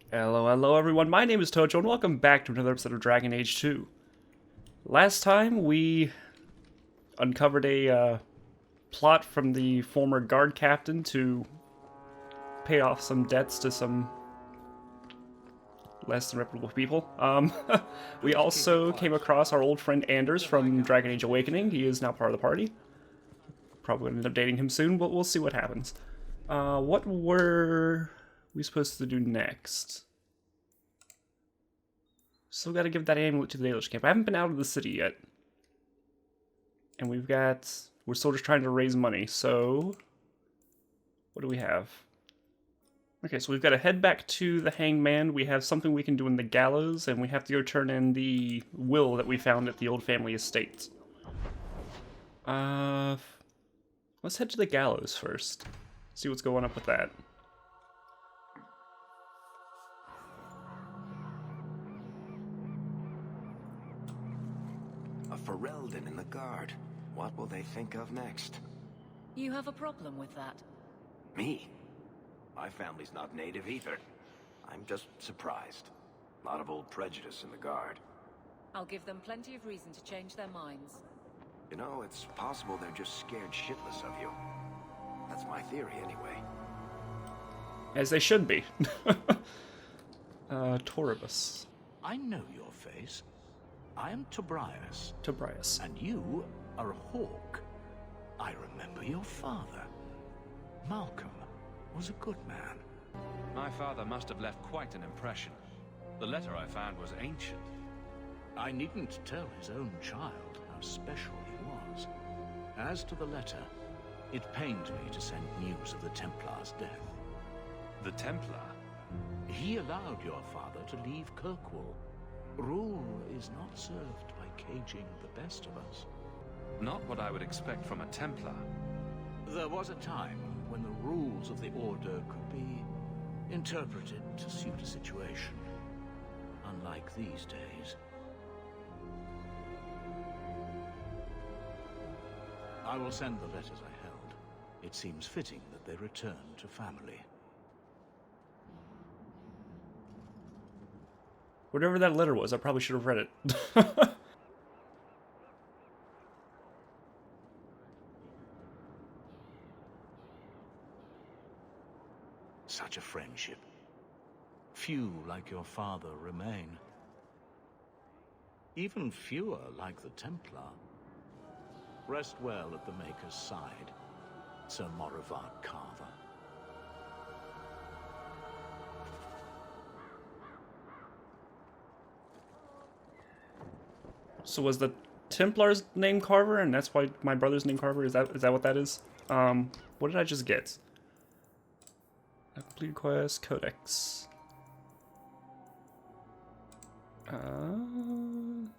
Hello everyone, my name is Tojo and welcome back to another episode of Dragon Age 2. Last time we uncovered a plot from the former guard captain to pay off some debts to some less than reputable people. We also came across our old friend Anders from Dragon Age Awakening. He is now part of the party. Probably going to end up dating him soon, but we'll see what happens. What were we supposed to do next? Still got to give that amulet to the Dalish camp. I haven't been out of the city yet. And we're still just trying to raise money, so what do we have? Okay, so we've got to head back to the hangman. We have something we can do in the gallows, and we have to go turn in the will that we found at the old family estate. Let's head to the gallows first. See what's going up with that. A Ferelden in the guard. What will they think of next? You have a problem with that? Me? My family's not native either. I'm just surprised. A lot of old prejudice in the guard. I'll give them plenty of reason to change their minds. You know, it's possible they're just scared shitless of you. That's my theory anyway. As they should be. Toribus. I know your face. I am Tobias. Tobias. And you are a hawk. I remember your father. Malcolm was a good man. My father must have left quite an impression. The letter I found was ancient. I needn't tell his own child how special he was. As to the letter, it pained me to send news of the Templar's death. The Templar? He allowed your father to leave Kirkwall. Rule is not served by caging the best of us. Not what I would expect from a Templar. There was a time when the rules of the Order could be interpreted to suit a situation. Unlike these days. I will send the letters I held. It seems fitting that they return to family. Whatever that letter was, I probably should have read it. Such a friendship. Few like your father remain. Even fewer like the Templar. Rest well at the Maker's side, Sir Morivard Carver. So was the Templar's name Carver, and that's why my brother's name Carver? Is that what that is? What did I just get? A complete quest, Codex.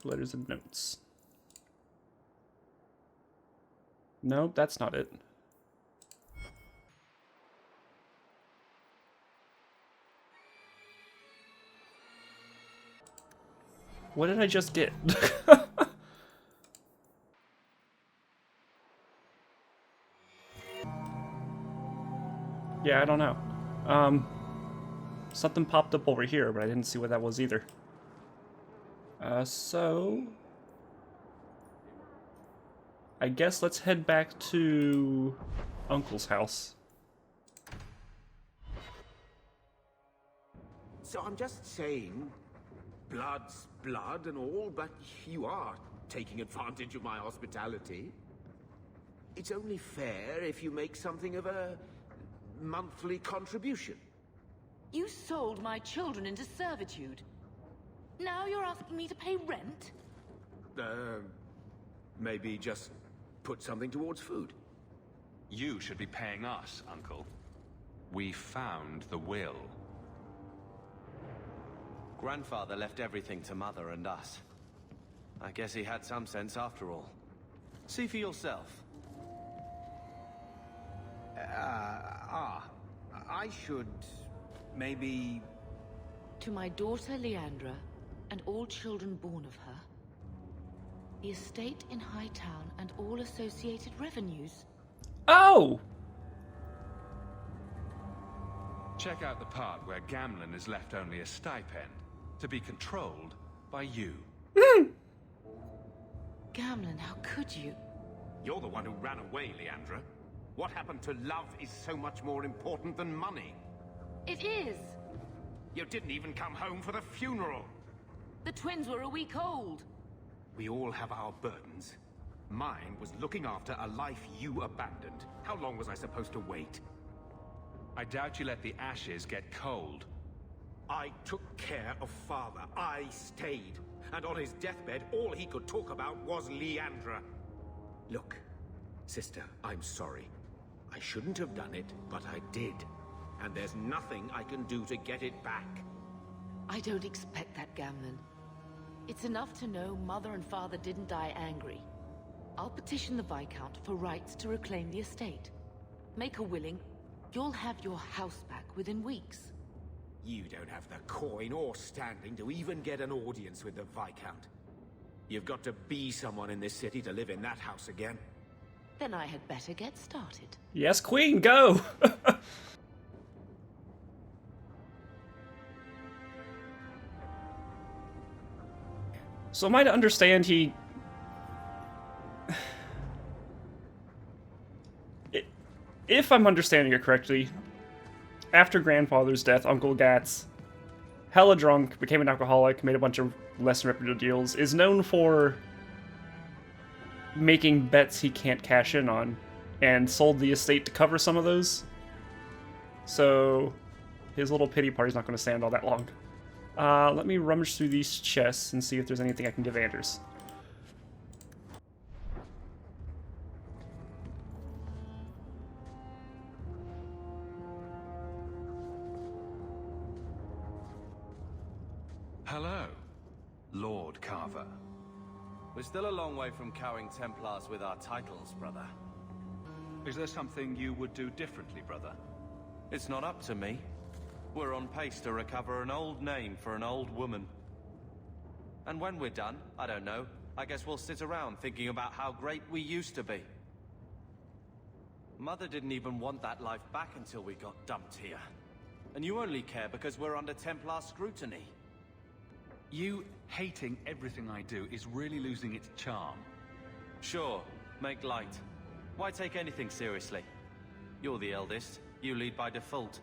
Letters and notes. Nope, that's not it. What did I just get? Yeah, I don't know. Something popped up over here, but I didn't see what that was either. So I guess let's head back to Uncle's house. So I'm just saying, blood's blood and all, but you are taking advantage of my hospitality. It's only fair if you make something of a monthly contribution. You sold my children into servitude. Now you're asking me to pay rent? Maybe just put something towards food. You should be paying us, Uncle. We found the will. Grandfather left everything to Mother and us. I guess he had some sense after all. See for yourself. I should maybe... To my daughter Leandra, and all children born of her, the estate in Hightown and all associated revenues. Oh! Check out the part where Gamlen is left only a stipend, to be controlled by you. Gamlen, how could you? You're the one who ran away, Leandra. What happened to love is so much more important than money. It is! You didn't even come home for the funeral. The twins were a week old. We all have our burdens. Mine was looking after a life you abandoned. How long was I supposed to wait? I doubt you let the ashes get cold. I took care of Father. I stayed. And on his deathbed, all he could talk about was Leandra. Look, sister, I'm sorry. I shouldn't have done it, but I did. And there's nothing I can do to get it back. I don't expect that, Gamlen. It's enough to know Mother and Father didn't die angry. I'll petition the Viscount for rights to reclaim the estate. Make a willing, you'll have your house back within weeks. You don't have the coin or standing to even get an audience with the Viscount. You've got to be someone in this city to live in that house again. Then I had better get started. Yes, Queen, go! So am I to understand he... If I'm understanding it correctly, after Grandfather's death, Uncle Gats, hella drunk, became an alcoholic, made a bunch of less than reputable deals, is known for making bets he can't cash in on, and sold the estate to cover some of those. So his little pity party's not going to stand all that long. Let me rummage through these chests and see if there's anything I can give Anders. Hello, Lord Carver. We're still a long way from cowing Templars with our titles, brother. Is there something you would do differently, brother? It's not up to me. We're on pace to recover an old name for an old woman. And when we're done, I don't know, I guess we'll sit around thinking about how great we used to be. Mother didn't even want that life back until we got dumped here. And you only care because we're under Templar scrutiny. You hating everything I do is really losing its charm. Sure, make light. Why take anything seriously? You're the eldest. You lead by default.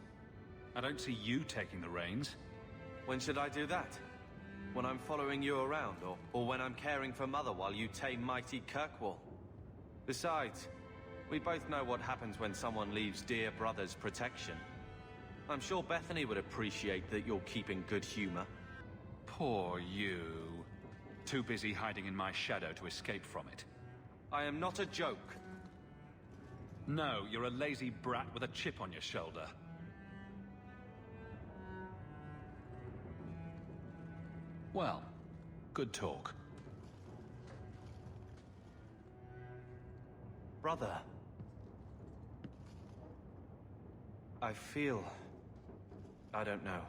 I don't see you taking the reins. When should I do that? When I'm following you around, or when I'm caring for Mother while you tame mighty Kirkwall? Besides, we both know what happens when someone leaves dear brother's protection. I'm sure Bethany would appreciate that you're keeping good humor. Poor you. Too busy hiding in my shadow to escape from it. I am not a joke. No, you're a lazy brat with a chip on your shoulder. Well, good talk. Brother. I feel... I don't know.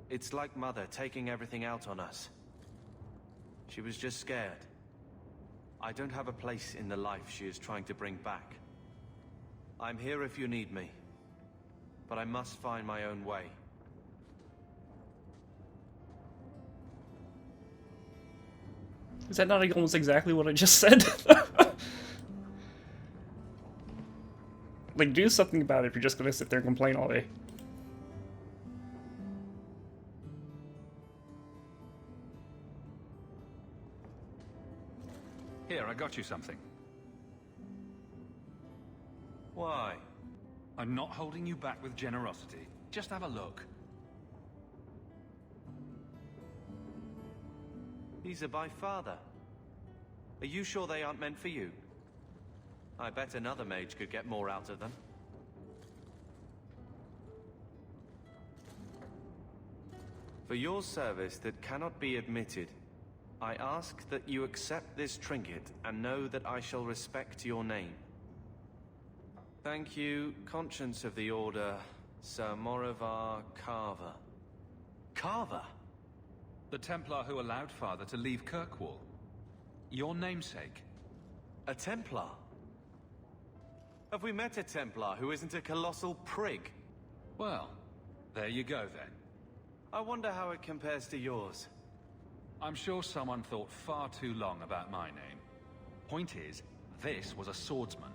It's like Mother taking everything out on us. She was just scared. I don't have a place in the life she is trying to bring back. I'm here if you need me. But I must find my own way. Is that not almost exactly what I just said? Like, do something about it if you're just gonna sit there and complain all day. Here, I got you something. Why? I'm not holding you back with generosity. Just have a look. These are by Father. Are you sure they aren't meant for you? I bet another mage could get more out of them. For your service that cannot be admitted, I ask that you accept this trinket and know that I shall respect your name. Thank you, Conscience of the Order, Sir Morivar Carver. Carver? The Templar who allowed Father to leave Kirkwall. Your namesake. A Templar? Have we met a Templar who isn't a colossal prig? Well, there you go then. I wonder how it compares to yours. I'm sure someone thought far too long about my name. Point is, this was a swordsman.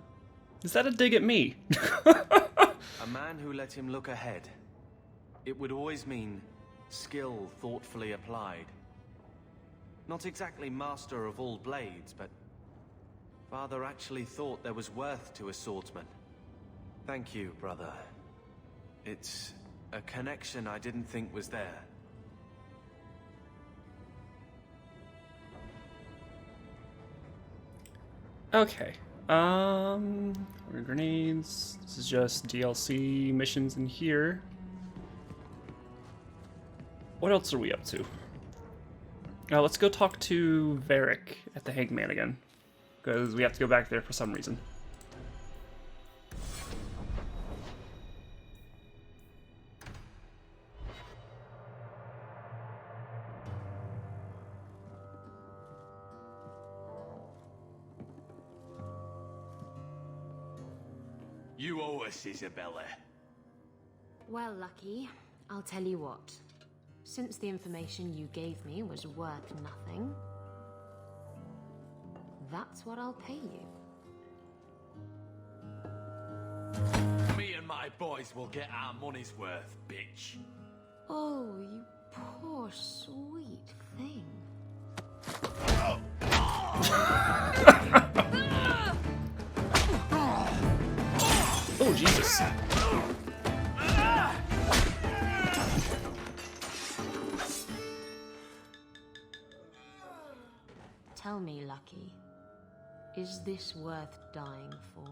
Is that a dig at me? A man who let him look ahead. It would always mean skill thoughtfully applied. Not exactly master of all blades, but Father actually thought there was worth to a swordsman. Thank you, brother. It's a connection I didn't think was there. Okay. Grenades. This is just DLC missions in here. What else are we up to? Let's go talk to Varric at the Hangman again, because we have to go back there for some reason. You owe us, Isabella. Well, Lucky, I'll tell you what. Since the information you gave me was worth nothing, that's what I'll pay you. Me and my boys will get our money's worth, bitch. Oh, you poor sweet thing. Oh, Jesus. Tell me, Lucky, is this worth dying for?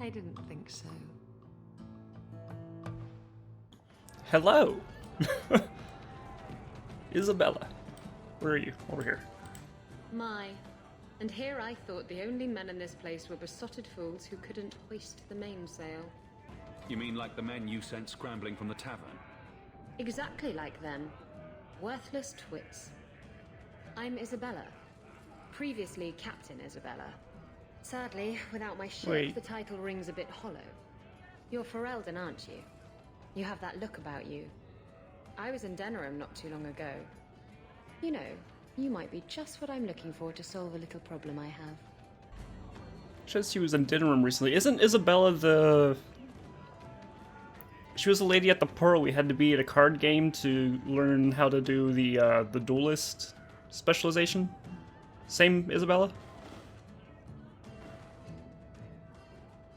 I didn't think so. Hello. Isabella. Where are you? Over here. My. And here I thought the only men in this place were besotted fools who couldn't hoist the mainsail. You mean like the men you sent scrambling from the tavern? Exactly like them. Worthless twits. I'm Isabella. Previously Captain Isabella. Sadly, without my ship, the title rings a bit hollow. You're Ferelden, aren't you? You have that look about you. I was in Denerim not too long ago. You know, you might be just what I'm looking for to solve a little problem I have. Says she was in Denerim recently. Isn't Isabella the... She was a lady at the Pearl. We had to be at a card game to learn how to do the duelist specialization. Same Isabella?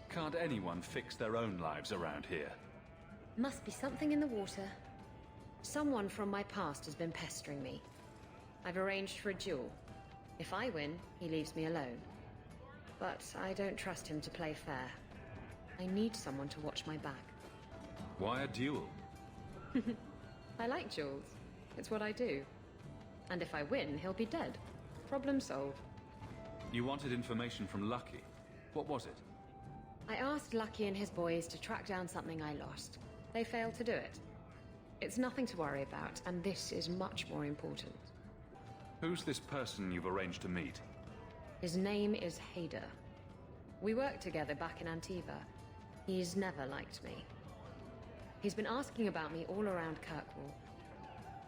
Can't anyone fix their own lives around here? Must be something in the water. Someone from my past has been pestering me. I've arranged for a duel. If I win, he leaves me alone. But I don't trust him to play fair. I need someone to watch my back. Why a duel? I like duels. It's what I do. And if I win, he'll be dead. Problem solved. You wanted information from Lucky. What was it? I asked Lucky and his boys to track down something I lost. They failed to do it. It's nothing to worry about, and this is much more important. Who's this person you've arranged to meet? His name is Hader. We worked together back in Antiva. He's never liked me. He's been asking about me all around Kirkwall.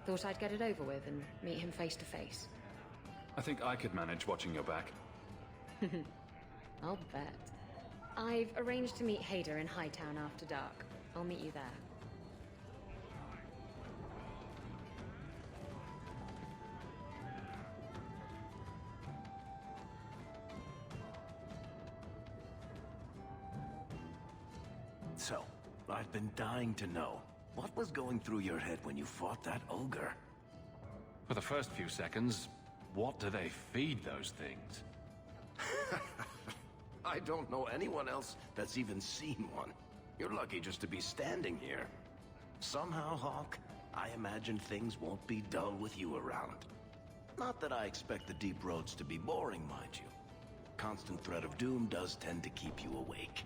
Thought I'd get it over with and meet him face to face. I think I could manage watching your back. I'll bet. I've arranged to meet Hader in Hightown after dark. I'll meet you there. So, I've been dying to know. What was going through your head when you fought that ogre? For the first few seconds, what do they feed those things? I don't know anyone else that's even seen one. You're lucky just to be standing here. Somehow, Hawk, I imagine things won't be dull with you around. Not that I expect the deep roads to be boring, mind you. Constant threat of doom does tend to keep you awake.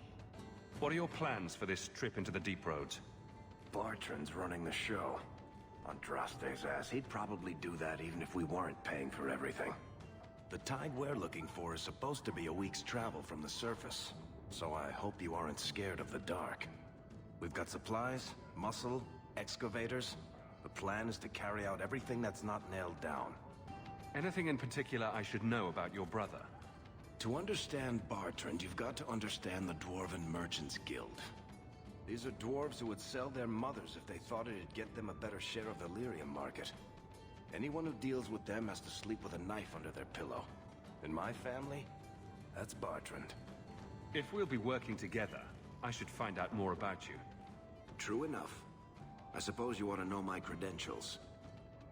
What are your plans for this trip into the deep roads? Bartrand's running the show. Andraste's ass, he'd probably do that even if we weren't paying for everything. The tide we're looking for is supposed to be a week's travel from the surface, so I hope you aren't scared of the dark. We've got supplies, muscle, excavators. The plan is to carry out everything that's not nailed down. Anything in particular I should know about your brother? To understand Bartrand, you've got to understand the Dwarven Merchants Guild. These are dwarves who would sell their mothers if they thought it'd get them a better share of the lyrium market. Anyone who deals with them has to sleep with a knife under their pillow. In my family, that's Bartrand. If we'll be working together, I should find out more about you. True enough. I suppose you want to know my credentials.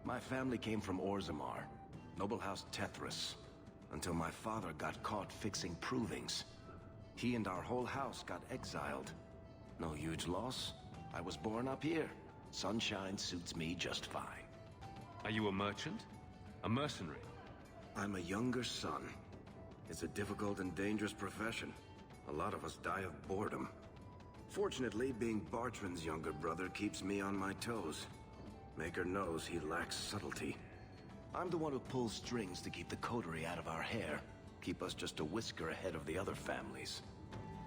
My family came from Orzammar, noble house Tethras, until my father got caught fixing provings. He and our whole house got exiled. No huge loss. I was born up here. Sunshine suits me just fine. Are you a merchant? A mercenary? I'm a younger son. It's a difficult and dangerous profession. A lot of us die of boredom. Fortunately, being Bartrand's younger brother keeps me on my toes. Maker knows he lacks subtlety. I'm the one who pulls strings to keep the coterie out of our hair. Keep us just a whisker ahead of the other families.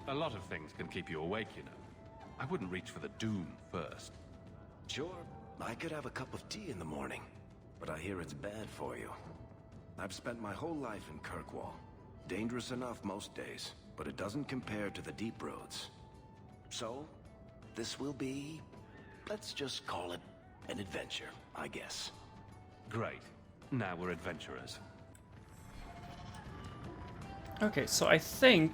A lot of things can keep you awake, you know. I wouldn't reach for the doom first. Sure, I could have a cup of tea in the morning, but I hear it's bad for you. I've spent my whole life in Kirkwall. Dangerous enough most days, but it doesn't compare to the deep roads. So, this will be, let's just call it an adventure, I guess. Great. Now we're adventurers. Okay, so I think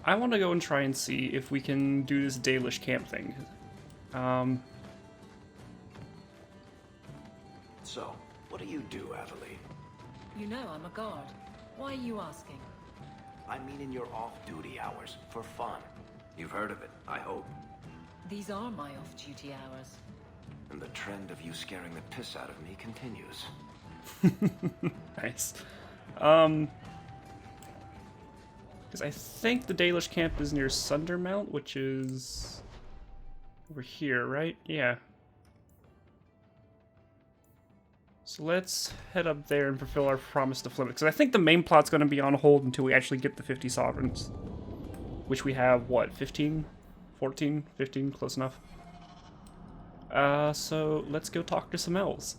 I want to go and try and see if we can do this Dalish camp thing. So, what do you do, Aveline? You know I'm a guard. Why are you asking? I mean in your off-duty hours, for fun. You've heard of it, I hope. These are my off-duty hours. And the trend of you scaring the piss out of me continues. Nice. Because I think the Dalish camp is near Thundermount, which is over here, right? Yeah. So let's head up there and fulfill our promise to Flemeth. Because I think the main plot's going to be on hold until we actually get the 50 sovereigns. Which we have, what, 15? 14? 15? Close enough. So let's go talk to some elves.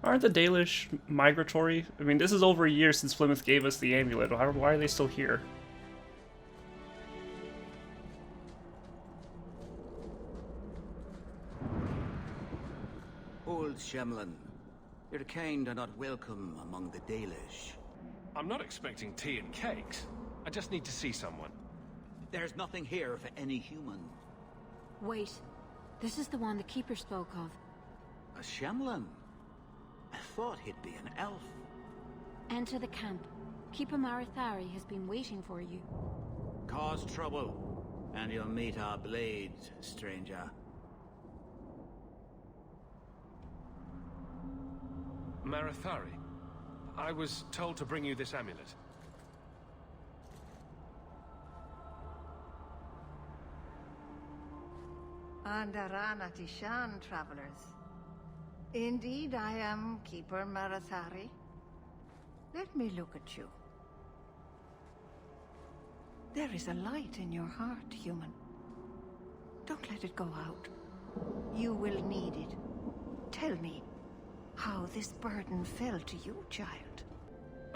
Aren't the Dalish migratory? I mean, this is over a year since Flemeth gave us the amulet. Why are they still here? Old Gamlen, your kind are not welcome among the Dalish. I'm not expecting tea and cakes. I just need to see someone. There's nothing here for any human. Wait, this is the one the Keeper spoke of. A Gamlen? I thought he'd be an elf. Enter the camp. Keeper Marithari has been waiting for you. Cause trouble, and you'll meet our blades, stranger. Marithari, I was told to bring you this amulet. Andarana Tishan, travelers. Indeed, I am Keeper Marithari. Let me look at you. There is a light in your heart, human. Don't let it go out. You will need it. Tell me how this burden fell to you, child.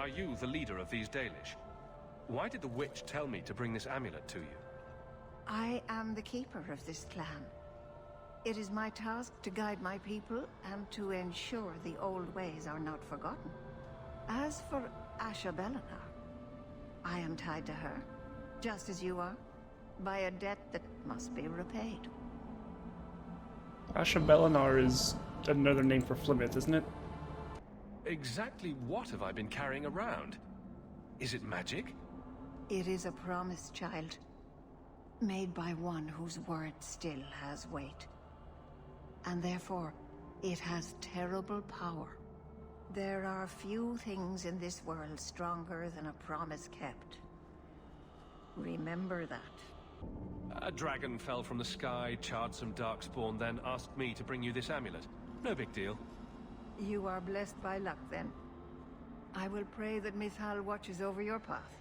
Are you the leader of these Dalish? Why did the witch tell me to bring this amulet to you? I am the keeper of this clan. It is my task to guide my people and to ensure the old ways are not forgotten. As for Ashabelina, I am tied to her, just as you are, by a debt that must be repaid. Ashabelina is another name for Flemeth, isn't it? Exactly what have I been carrying around? Is it magic? It is a promise, child. made by one whose word still has weight. And therefore, it has terrible power. There are few things in this world stronger than a promise kept. Remember that. A dragon fell from the sky, charred some darkspawn, then asked me to bring you this amulet. No big deal. You are blessed by luck, then. I will pray that Mithal watches over your path.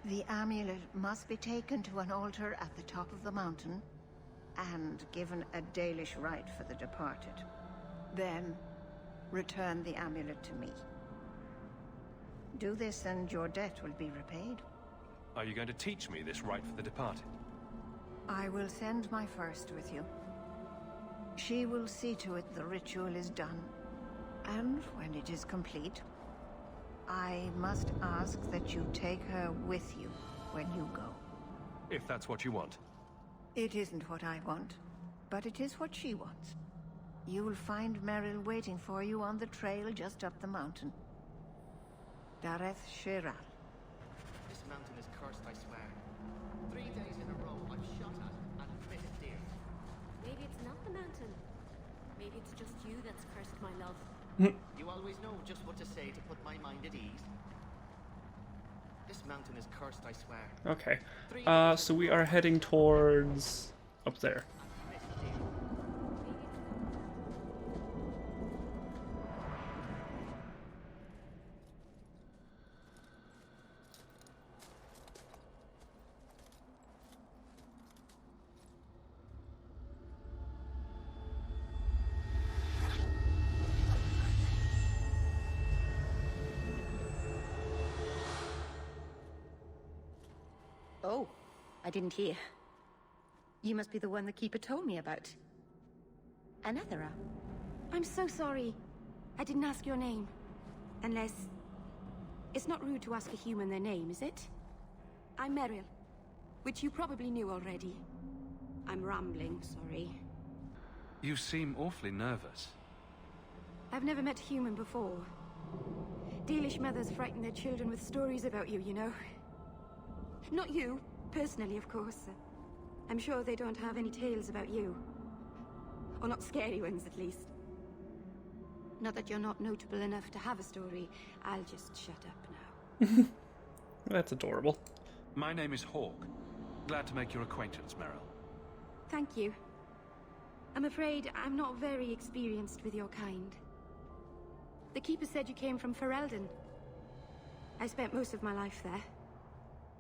The amulet must be taken to an altar at the top of the mountain, and given a Dalish rite for the departed. Then, return the amulet to me. Do this and your debt will be repaid. Are you going to teach me this rite for the departed? I will send my first with you. She will see to it the ritual is done. And when it is complete, I must ask that you take her with you when you go. If that's what you want. It isn't what I want, but it is what she wants. You will find Meryl waiting for you on the trail just up the mountain. Dareth Shiral. This mountain is cursed, I swear. 3 days in a row I've shot at and committed deer. Maybe it's not the mountain. Maybe it's just you that's cursed, my love. You always know just what to say to put my mind at ease. This mountain is cursed, I swear. Okay. So we are heading towards up there. Oh, I didn't hear. You must be the one the Keeper told me about. Anathera. I'm so sorry. I didn't ask your name. Unless... It's not rude to ask a human their name, is it? I'm Meryl, which you probably knew already. I'm rambling, sorry. You seem awfully nervous. I've never met a human before. Dalish mothers frighten their children with stories about you, you know. Not you, personally, of course. I'm sure they don't have any tales about you. Or not scary ones, at least. Not that you're not notable enough to have a story. I'll just shut up now. That's adorable. My name is Hawk. Glad to make your acquaintance, Meryl. Thank you. I'm afraid I'm not very experienced with your kind. The Keeper said you came from Ferelden. I spent most of my life there.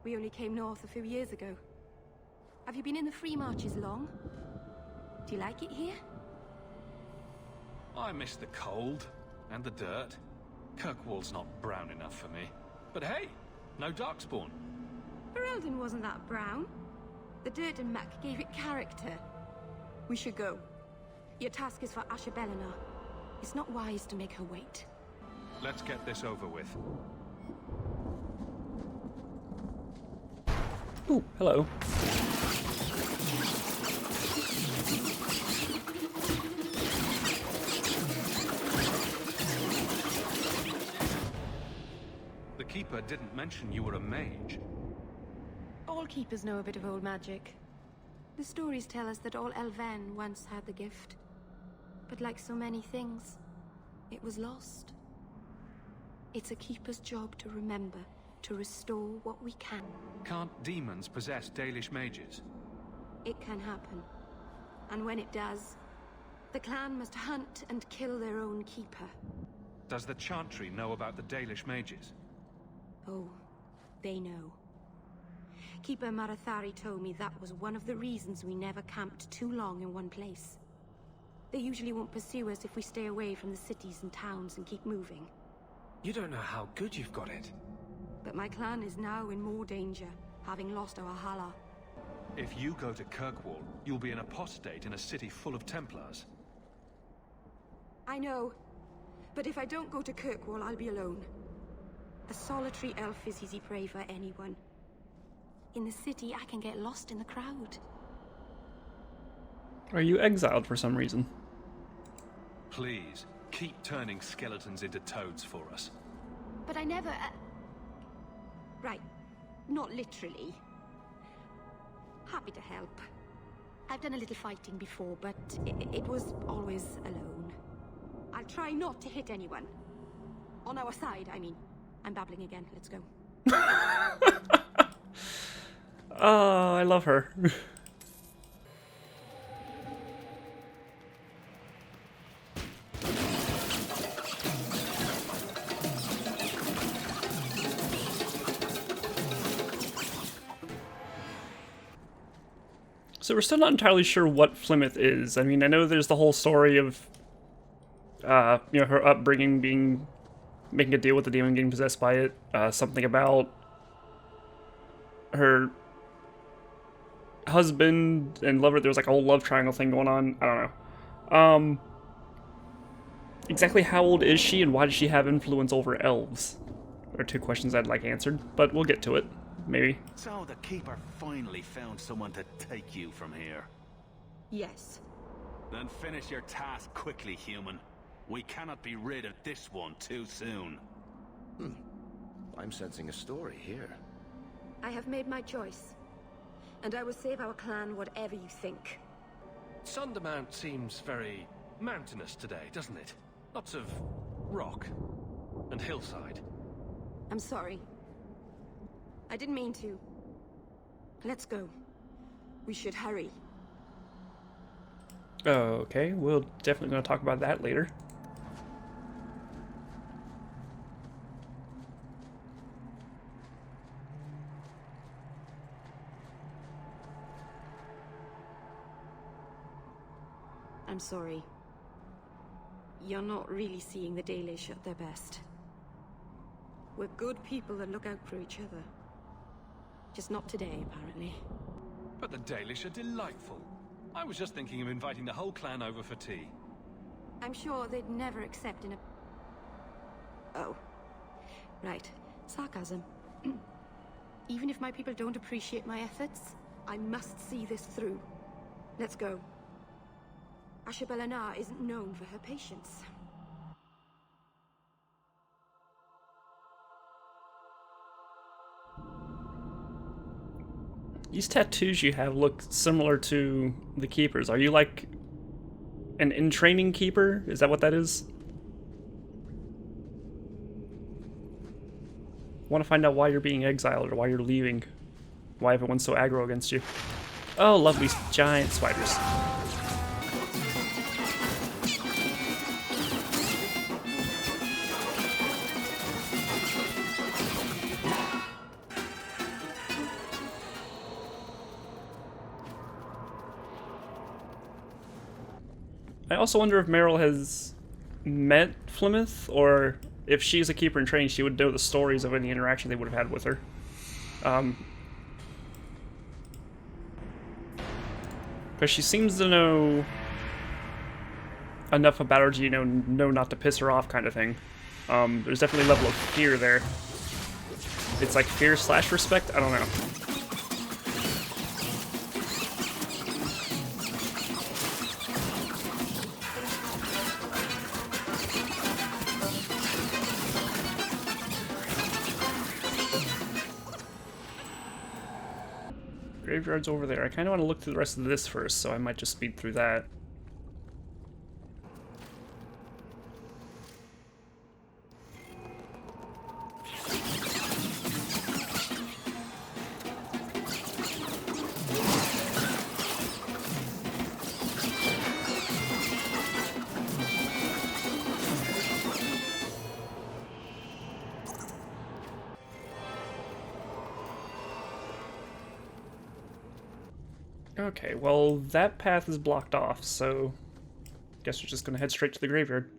We only came north a few years ago. Have you been in the Free Marches long? Do you like it here? I miss the cold and the dirt. Kirkwall's not brown enough for me. But hey, no darkspawn. Ferelden wasn't that brown. The dirt and muck gave it character. We should go. Your task is for Ashabelina. It's not wise to make her wait. Let's get this over with. Ooh, hello. The Keeper didn't mention you were a mage. All Keepers know a bit of old magic. The stories tell us that all Elven once had the gift. But like so many things, it was lost. It's a Keeper's job to remember, to restore what we can. Can't demons possess Dalish mages? It can happen. And when it does, the clan must hunt and kill their own Keeper. Does the Chantry know about the Dalish mages? Oh, they know. Keeper Marathari told me that was one of the reasons we never camped too long in one place. They usually won't pursue us if we stay away from the cities and towns and keep moving. You don't know how good you've got it. But my clan is now in more danger, having lost our Hala. If you go to Kirkwall, you'll be an apostate in a city full of Templars. I know. But if I don't go to Kirkwall, I'll be alone. A solitary elf is easy prey for anyone. In the city, I can get lost in the crowd. Are you exiled for some reason? Please, keep turning skeletons into toads for us. But I never... Right. Not literally. Happy to help. I've done a little fighting before, but it was always alone. I'll try not to hit anyone. On our side, I mean. I'm babbling again. Let's go. Oh, I love her. So we're still not entirely sure what Flemeth is. I mean, I know there's the whole story of, you know, her upbringing making a deal with the demon, getting possessed by it. Something about her husband and lover. There was like a whole love triangle thing going on. I don't know. Exactly how old is she, and why does she have influence over elves? Are two questions I'd like answered, but we'll get to it. Maybe. So the Keeper finally found someone to take you from here. Yes. Then finish your task quickly, human. We cannot be rid of this one too soon. I'm sensing a story here. I have made my choice. And I will save our clan whatever you think. Thundermount seems very mountainous today, doesn't it? Lots of rock and hillside. I'm sorry. I didn't mean to. Let's go. We should hurry. Okay, we're definitely going to talk about that later. I'm sorry. You're not really seeing the Dalish at their best. We're good people that look out for each other. Just not today, apparently. But the Dalish are delightful. I was just thinking of inviting the whole clan over for tea. I'm sure they'd never accept an... Oh. Right. Sarcasm. Even if my people don't appreciate my efforts, I must see this through. Let's go. Ashabelina isn't known for her patience. These tattoos you have look similar to the Keepers. Are you like an in-training Keeper? Is that what that is? I want to find out why you're being exiled or why you're leaving. Why everyone's so aggro against you. Oh, lovely giant spiders. I also wonder if Meryl has met Flemeth, or if she's a Keeper in training, she would know the stories of any interaction they would have had with her. Because she seems to know enough about her to, know not to piss her off kind of thing. There's definitely a level of fear there. It's like fear/respect? I don't know. Graveyard's over there. I kind of want to look through the rest of this first, so I might just speed through that. Okay, well, that path is blocked off, so guess we're just gonna head straight to the graveyard.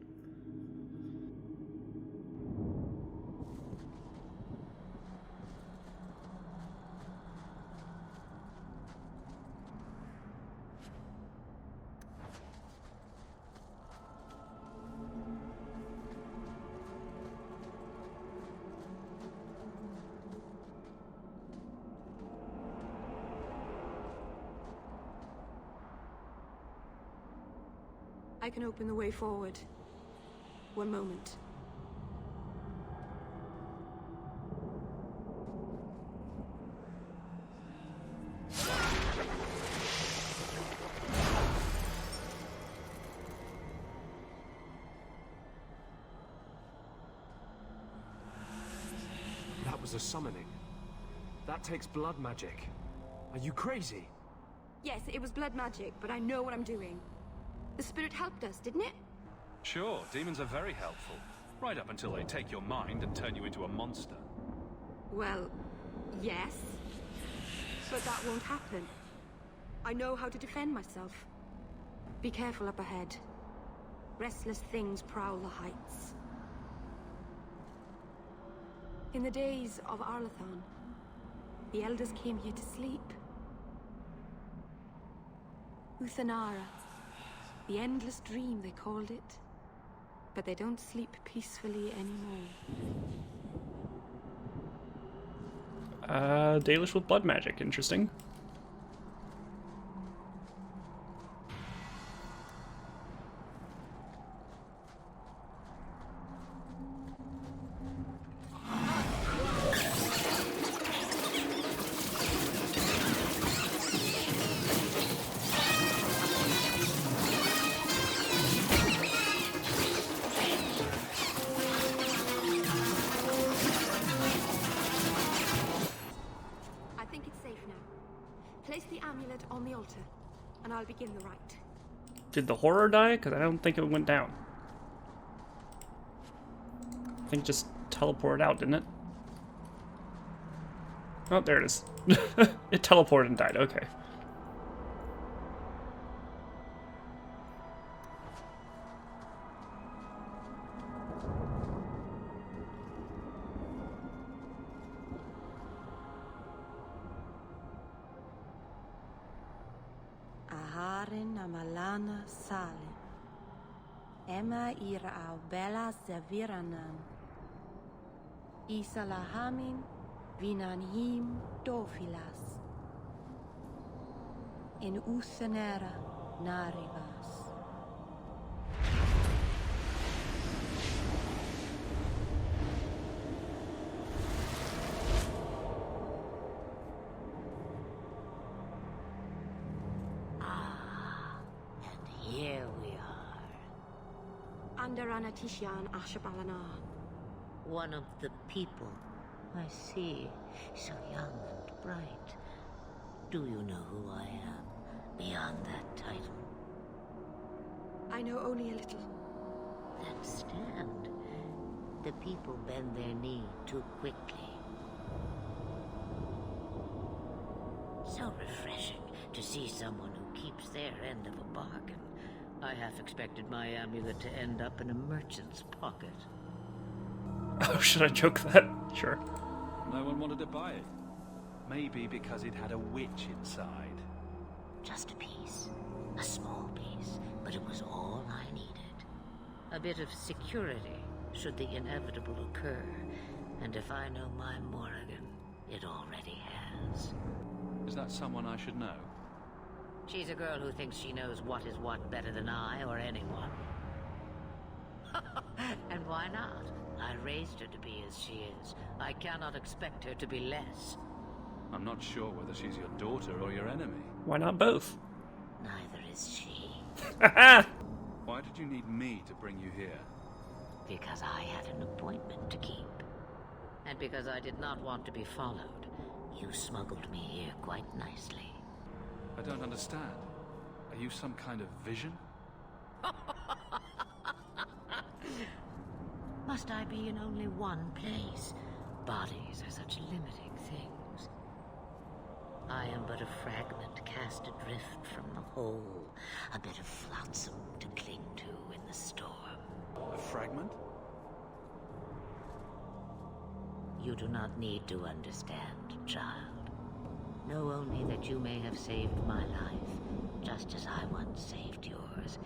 I can open the way forward. One moment. was a summoning. That takes blood magic. Are you crazy? Yes, it was blood magic, but I know what I'm doing. The spirit helped us, didn't it? Sure, demons are very helpful. Right up until they take your mind and turn you into a monster. Well, yes. But that won't happen. I know how to defend myself. Be careful up ahead. Restless things prowl the heights. In the days of Arlathon, the elders came here to sleep. Uthanara, the endless dream they called it. But they don't sleep peacefully anymore. Dalish with blood magic, interesting. On the altar, and I'll begin the rite. Did the horror die? Because I don't think it went down. I think it just teleported out, didn't it? Oh, there it is. It teleported and died, okay. Amalana Sale. Emma ira au bella Zaviranan. Isalahamin vinanhim dofilas. In Uthanera narivas. Under Anatishan Ashabelina. One of the people. I see. So young and bright. Do you know who I am, beyond that title? I know only a little. Then stand. The people bend their knee too quickly. So refreshing to see someone who keeps their end of a bargain. I half expected my amulet to end up in a merchant's pocket. Oh, should I joke that? Sure. No one wanted to buy it. Maybe because it had a witch inside. Just a piece. A small piece. But it was all I needed. A bit of security, should the inevitable occur. And if I know my Morrigan, it already has. Is that someone I should know? She's a girl who thinks she knows what is what better than I or anyone. And why not? I raised her to be as she is. I cannot expect her to be less. I'm not sure whether she's your daughter or your enemy. Why not both? Neither is she. Why did you need me to bring you here? Because I had an appointment to keep. And because I did not want to be followed, you smuggled me here quite nicely. I don't understand. Are you some kind of vision? Must I be in only one place? Bodies are such limiting things. I am but a fragment cast adrift from the whole, a bit of flotsam to cling to in the storm. A fragment? You do not need to understand, child. Know only that you may have saved my life, just as I once saved yours.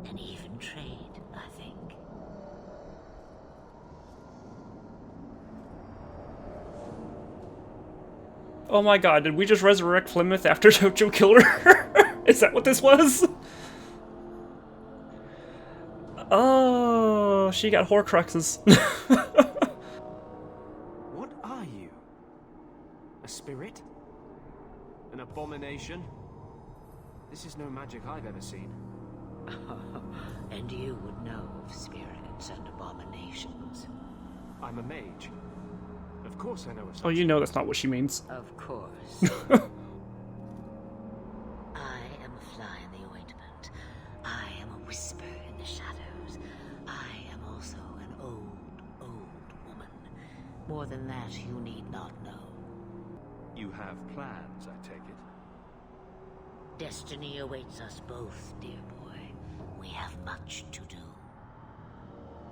And even trade, I think. Oh my god, did we just resurrect Flemeth after Jojo killed her? Is that what this was? Oh, she got Horcruxes. What are you? A spirit? An abomination? This is no magic I've ever seen. And you would know of spirits and abominations. I'm a mage. Of course I know it's Oh, you know that's not what she means. Of course. I am a fly in the ointment. I am a whisper in the shadows. I am also an old, old woman. More than that, you need not know. You have plans, I take it? Destiny awaits us both, dear boy. We have much to do.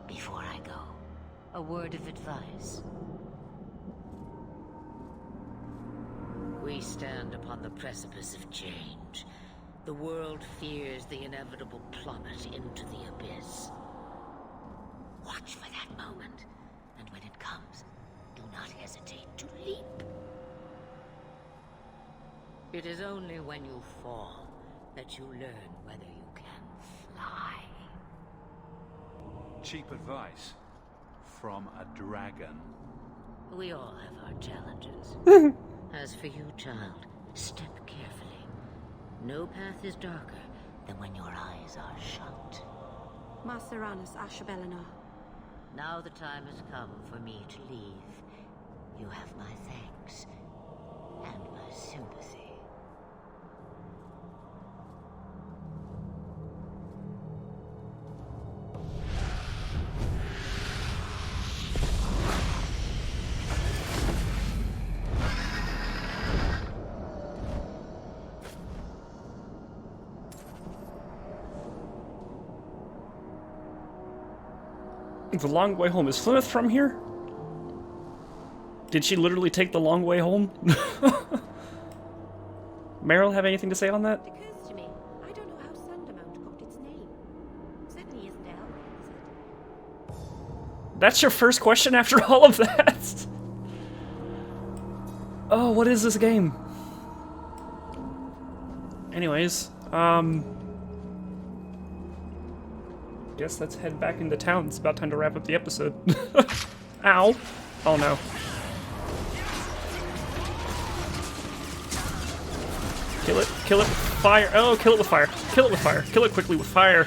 Before I go, a word of advice. We stand upon the precipice of change. The world fears the inevitable plummet into the abyss. Watch for that moment, and when it comes, do not hesitate to leap. It is only when you fall that you learn whether you can fly. Cheap advice from a dragon. We all have our challenges. As for you, child, step carefully. No path is darker than when your eyes are shut. Maceranus Ashabelina. Now the time has come for me to leave. You have my thanks and my sympathy. The long way home. Is Flemeth from here? Did she literally take the long way home? Meryl, have anything to say on that? It occurs to me, I don't know how Thundermount got its name. Certainly isn't Elven, is it? That's your first question after all of that? Oh, what is this game? Anyways, guess let's head back into town. It's about time to wrap up the episode. Ow. Oh no. Kill it. Kill it with fire. Oh, kill it with fire. Kill it with fire. Kill it quickly with fire.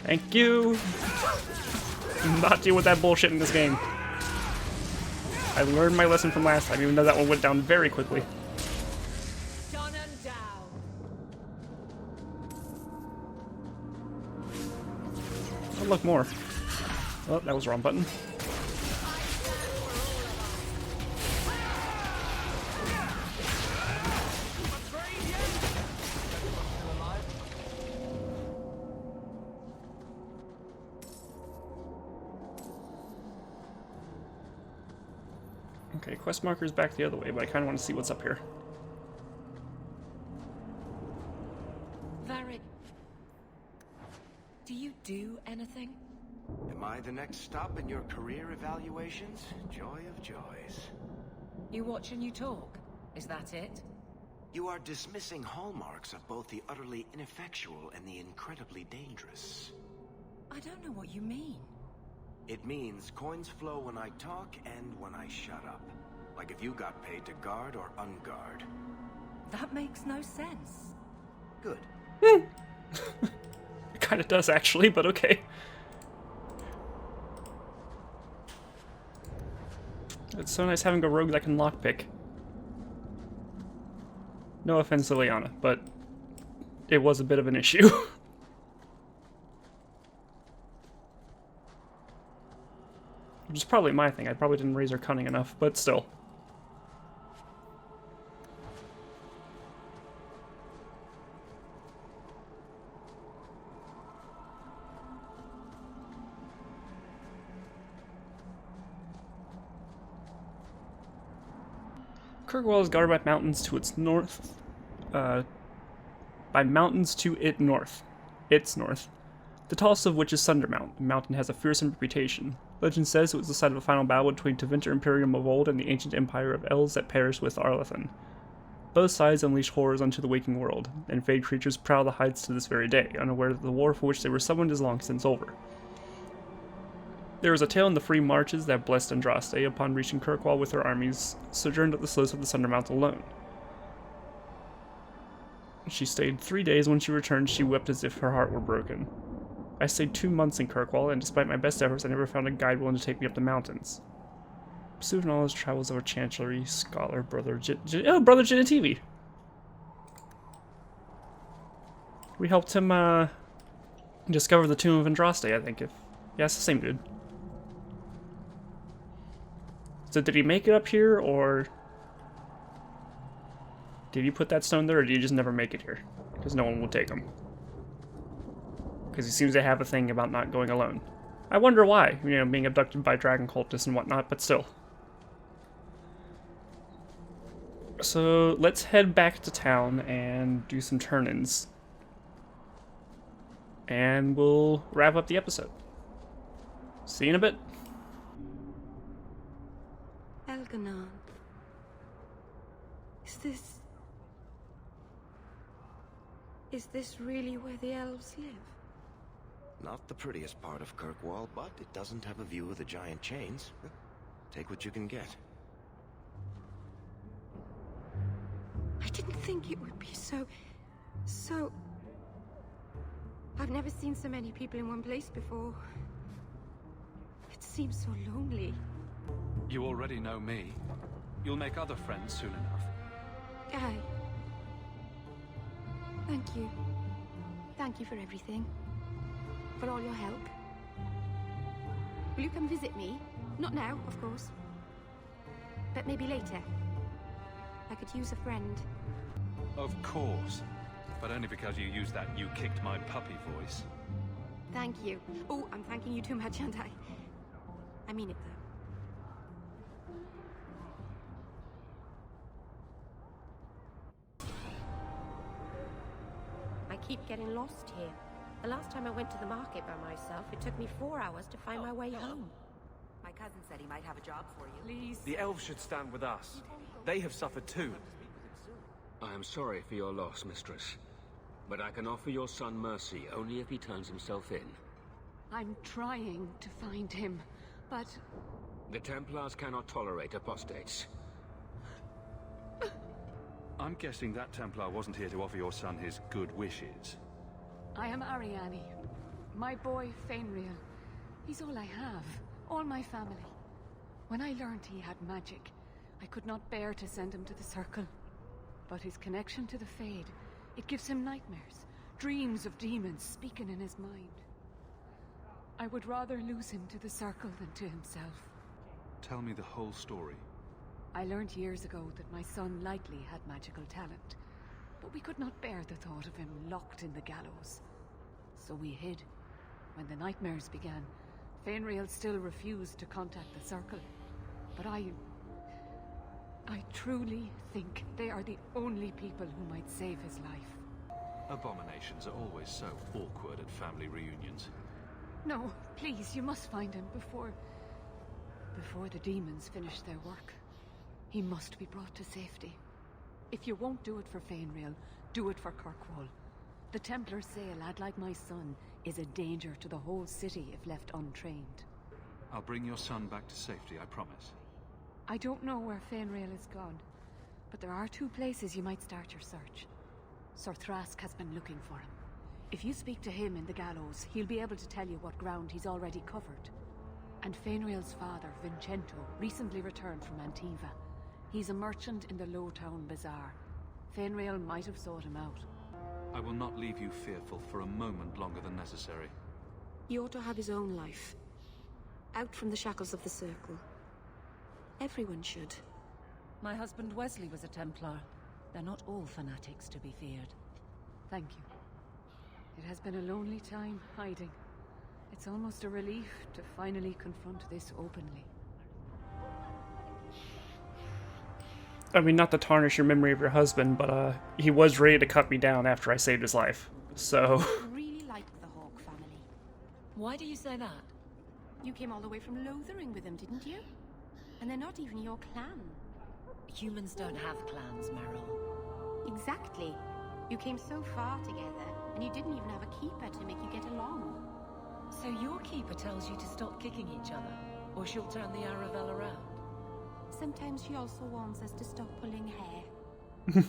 Thank you. Do not deal with that bullshit in this game. I learned my lesson from last time, even though that one went down very quickly. Done and down. Oh, look, more. Oh, that was the wrong button. Okay, quest marker's back the other way, but I kind of want to see what's up here. Varric, do you do anything? Am I the next stop in your career evaluations? Joy of joys. You watch and you talk. Is that it? You are dismissing hallmarks of both the utterly ineffectual and the incredibly dangerous. I don't know what you mean. It means coins flow when I talk and when I shut up. Like if you got paid to guard or unguard. That makes no sense. Good. It kind of does, actually, but okay. It's so nice having a rogue that can lockpick. No offense to Liana, but it was a bit of an issue. Which is probably my thing. I probably didn't raise her cunning enough, but still. Kirkwall is guarded by mountains to its north. By mountains to its north. The tallest of which is Thundermount. The mountain has a fearsome reputation. Legend says it was the site of a final battle between Tevinter Imperium of old and the ancient empire of elves that perished with Arlathan. Both sides unleash horrors onto the waking world, and feyed creatures prowl the heights to this very day, unaware that the war for which they were summoned is long since over. There is a tale in the free marches that blessed Andraste, upon reaching Kirkwall with her armies, sojourned at the slopes of the Thundermount alone. She stayed 3 days. When she returned, she wept as if her heart were broken. I stayed 2 months in Kirkwall, and despite my best efforts, I never found a guide willing to take me up the mountains. Pursuit of knowledge travels over Chancellery, Scholar, Brother Brother Genitivi. We helped him, discover the tomb of Andraste, I think. Yeah, it's the same dude. So did he make it up here, or did he put that stone there, or did he just never make it here? Because no one will take him. Because he seems to have a thing about not going alone. I wonder why, you know, being abducted by dragon cultists and whatnot, but still. So let's head back to town and do some turn-ins. And we'll wrap up the episode. See you in a bit. Elganon. Is this really where the elves live? Not the prettiest part of Kirkwall, but it doesn't have a view of the giant chains. Take what you can get. I didn't think it would be so... I've never seen so many people in one place before. It seems so lonely. You already know me. You'll make other friends soon enough. Aye. Thank you. Thank you for everything. For all your help. Will you come visit me? Not now, of course. But maybe later. I could use a friend. Of course. But only because you used that "you kicked my puppy" voice. Thank you. Oh, I'm thanking you too much, aren't I? I mean it, though. I keep getting lost here. The last time I went to the market by myself, it took me 4 hours to find my way home. My cousin said he might have a job for you. Please. The elves should stand with us. They have suffered too. I am sorry for your loss, mistress. But I can offer your son mercy only if he turns himself in. I'm trying to find him, but... The Templars cannot tolerate apostates. I'm guessing that Templar wasn't here to offer your son his good wishes. I am Ariane. My boy, Fenrir. He's all I have. All my family. When I learned he had magic, I could not bear to send him to the Circle. But his connection to the Fade, it gives him nightmares. Dreams of demons speaking in his mind. I would rather lose him to the Circle than to himself. Tell me the whole story. I learned years ago that my son likely had magical talent, but we could not bear the thought of him locked in the gallows. So we hid. When the nightmares began, Fenrir still refused to contact the Circle. But I truly think they are the only people who might save his life. Abominations are always so awkward at family reunions. No, please, you must find him before the demons finish their work. He must be brought to safety. If you won't do it for Fenrir, do it for Kirkwall. The Templars say a lad like my son is a danger to the whole city if left untrained. I'll bring your son back to safety, I promise. I don't know where Fenrir is gone, but there are 2 places you might start your search. Sir Thrask has been looking for him. If you speak to him in the gallows, he'll be able to tell you what ground he's already covered. And Fenrir's father, Vincento, recently returned from Antiva. He's a merchant in the Lowtown Bazaar. Fenrir might have sought him out. I will not leave you fearful for a moment longer than necessary. He ought to have his own life. Out from the shackles of the Circle. Everyone should. My husband Wesley was a Templar. They're not all fanatics to be feared. Thank you. It has been a lonely time hiding. It's almost a relief to finally confront this openly. I mean, not to tarnish your memory of your husband, but he was ready to cut me down after I saved his life. So... I really like the Hawk family. Why do you say that? You came all the way from Lothering with them, didn't you? And they're not even your clan. Humans don't have clans, Meryl. Exactly. You came so far together, and you didn't even have a keeper to make you get along. So your keeper tells you to stop kicking each other, or she'll turn the Aravel around? Sometimes she also wants us to stop pulling hair.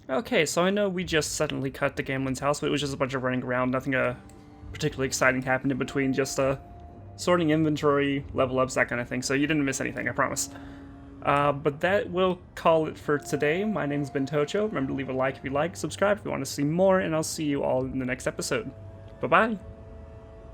Okay, so I know we just suddenly cut to Gamlen's house, but it was just a bunch of running around. Nothing particularly exciting happened in between, just sorting inventory, level ups, that kind of thing. So you didn't miss anything, I promise. But that will call it for today. My name's been Tocho. Remember to leave a like if you like, subscribe if you want to see more, and I'll see you all in the next episode. Bye-bye!